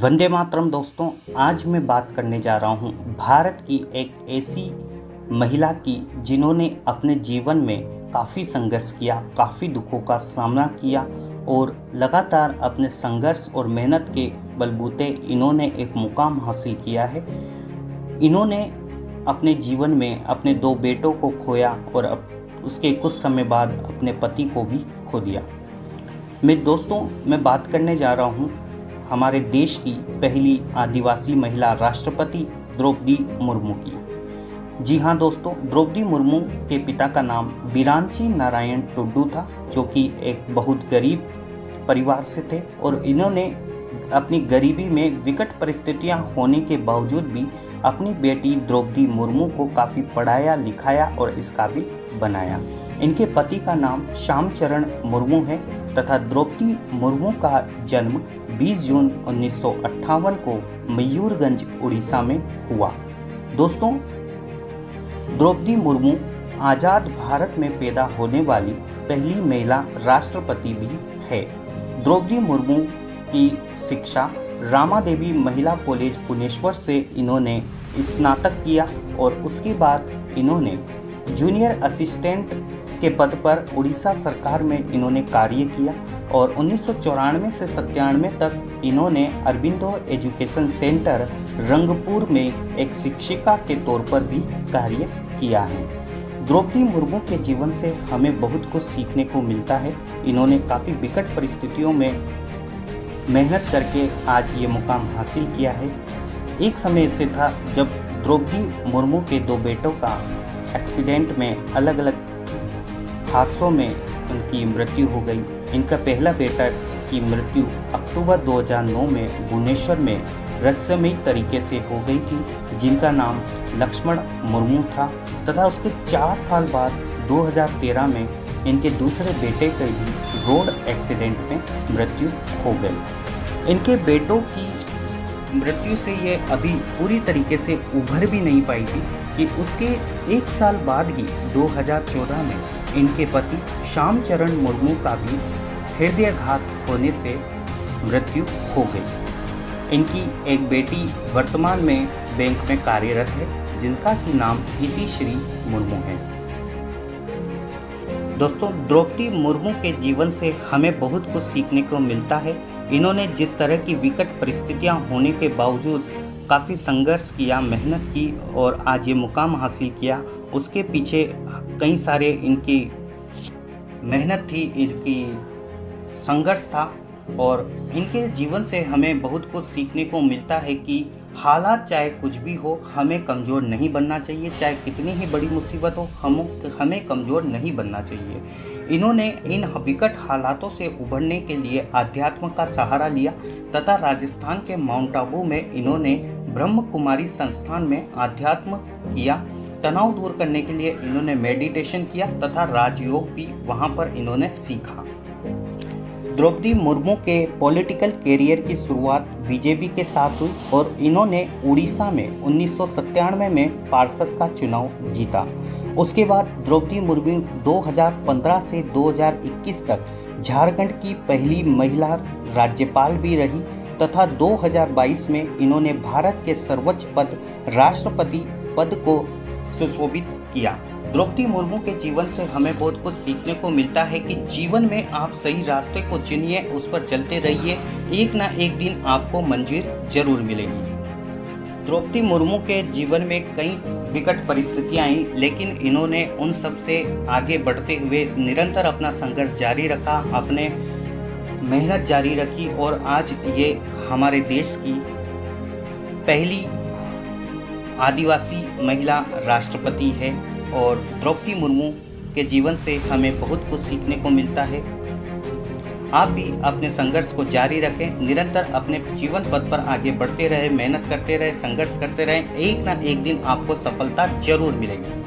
वंदे मातरम दोस्तों। आज मैं बात करने जा रहा हूँ भारत की एक ऐसी महिला की जिन्होंने अपने जीवन में काफ़ी संघर्ष किया, काफ़ी दुखों का सामना किया और लगातार अपने संघर्ष और मेहनत के बलबूते इन्होंने एक मुकाम हासिल किया है। इन्होंने अपने जीवन में अपने 2 बेटों को खोया और उसके कुछ समय बाद अपने पति को भी खो दिया। मैं बात करने जा रहा हूँ हमारे देश की पहली आदिवासी महिला राष्ट्रपति द्रौपदी मुर्मू की। जी हाँ दोस्तों, द्रौपदी मुर्मू के पिता का नाम बिरांची नारायण टुड्डू था, जो कि एक बहुत गरीब परिवार से थे और इन्होंने अपनी गरीबी में विकट परिस्थितियां होने के बावजूद भी अपनी बेटी द्रौपदी मुर्मू को काफ़ी पढ़ाया लिखाया और इस काबिल बनाया। इनके पति का नाम श्यामचरण मुर्मू है तथा द्रौपदी मुर्मू का जन्म 20 जून 1958 को मयूरगंज उड़ीसा में हुआ। दोस्तों, द्रौपदी मुर्मू आज़ाद भारत में पैदा होने वाली पहली महिला राष्ट्रपति भी है। द्रौपदी मुर्मू की शिक्षा रामादेवी महिला कॉलेज पुनेश्वर से इन्होंने स्नातक किया और उसके बाद इन्होंने जूनियर असिस्टेंट के पद पर उड़ीसा सरकार में इन्होंने कार्य किया और 1994 से 97 तक इन्होंने अरबिंदो एजुकेशन सेंटर रंगपुर में एक शिक्षिका के तौर पर भी कार्य किया है। द्रौपदी मुर्मू के जीवन से हमें बहुत कुछ सीखने को मिलता है। इन्होंने काफ़ी विकट परिस्थितियों में मेहनत करके आज ये मुकाम हासिल किया है। एक समय ऐसे था जब द्रौपदी मुर्मू के 2 बेटों का एक्सीडेंट में अलग अलग हादसों में उनकी मृत्यु हो गई। इनका पहला बेटा की मृत्यु अक्टूबर 2009 में भुवनेश्वर में रहस्यमयी तरीके से हो गई थी, जिनका नाम लक्ष्मण मुर्मू था तथा उसके 4 साल बाद 2013 में इनके दूसरे बेटे की भी रोड एक्सीडेंट में मृत्यु हो गई। इनके बेटों की मृत्यु से ये अभी पूरी तरीके से उभर भी नहीं पाई थी कि उसके 1 साल बाद ही 2014 में इनके पति श्यामचरण मुर्मू का भी हृदयाघात होने से मृत्यु हो गई। इनकी एक बेटी वर्तमान में बैंक में कार्यरत है, जिनका की नाम इतिश्री मुर्मू है। दोस्तों, द्रौपदी मुर्मू के जीवन से हमें बहुत कुछ सीखने को मिलता है। इन्होंने जिस तरह की विकट परिस्थितियां होने के बावजूद काफ़ी संघर्ष किया, मेहनत की और आज ये मुकाम हासिल किया, उसके पीछे कई सारे इनकी मेहनत थी, इनकी संघर्ष था और इनके जीवन से हमें बहुत कुछ सीखने को मिलता है कि हालात चाहे कुछ भी हो, हमें कमज़ोर नहीं बनना चाहिए। चाहे कितनी ही बड़ी मुसीबत हो, हमें कमज़ोर नहीं बनना चाहिए। इन्होंने इन विकट हालातों से उभरने के लिए आध्यात्म का सहारा लिया तथा राजस्थान के माउंट आबू में इन्होंने ब्रह्म कुमारी संस्थान में आध्यात्म किया। तनाव दूर करने के लिए इन्होंने मेडिटेशन किया तथा राजयोग भी वहाँ पर इन्होंने सीखा। द्रौपदी मुर्मू के पॉलिटिकल कैरियर की शुरुआत बीजेपी के साथ हुई और इन्होंने उड़ीसा में 1997 में पार्षद का चुनाव जीता। उसके बाद द्रौपदी मुर्मू 2015 से 2021 तक झारखंड की पहली महिला राज्यपाल भी रही तथा 2022 में इन्होंने भारत के सर्वोच्च पद राष्ट्रपति पद को सुशोभित किया। द्रौपदी मुर्मू के जीवन से हमें बहुत कुछ सीखने को मिलता है कि जीवन में आप सही रास्ते को चुनिए, उस पर चलते रहिए, एक ना एक दिन आपको मंजिल जरूर मिलेगी। द्रौपदी मुर्मू के जीवन में कई विकट परिस्थितियां आई, लेकिन इन्होंने उन सब से आगे बढ़ते हुए निरंतर अपना संघर्ष जारी रखा, अपने मेहनत जारी रखी और आज ये हमारे देश की पहली आदिवासी महिला राष्ट्रपति है। और द्रौपदी मुर्मू के जीवन से हमें बहुत कुछ सीखने को मिलता है। आप भी अपने संघर्ष को जारी रखें, निरंतर अपने जीवन पथ पर आगे बढ़ते रहे, मेहनत करते रहे, संघर्ष करते रहें, एक ना एक दिन आपको सफलता जरूर मिलेगी।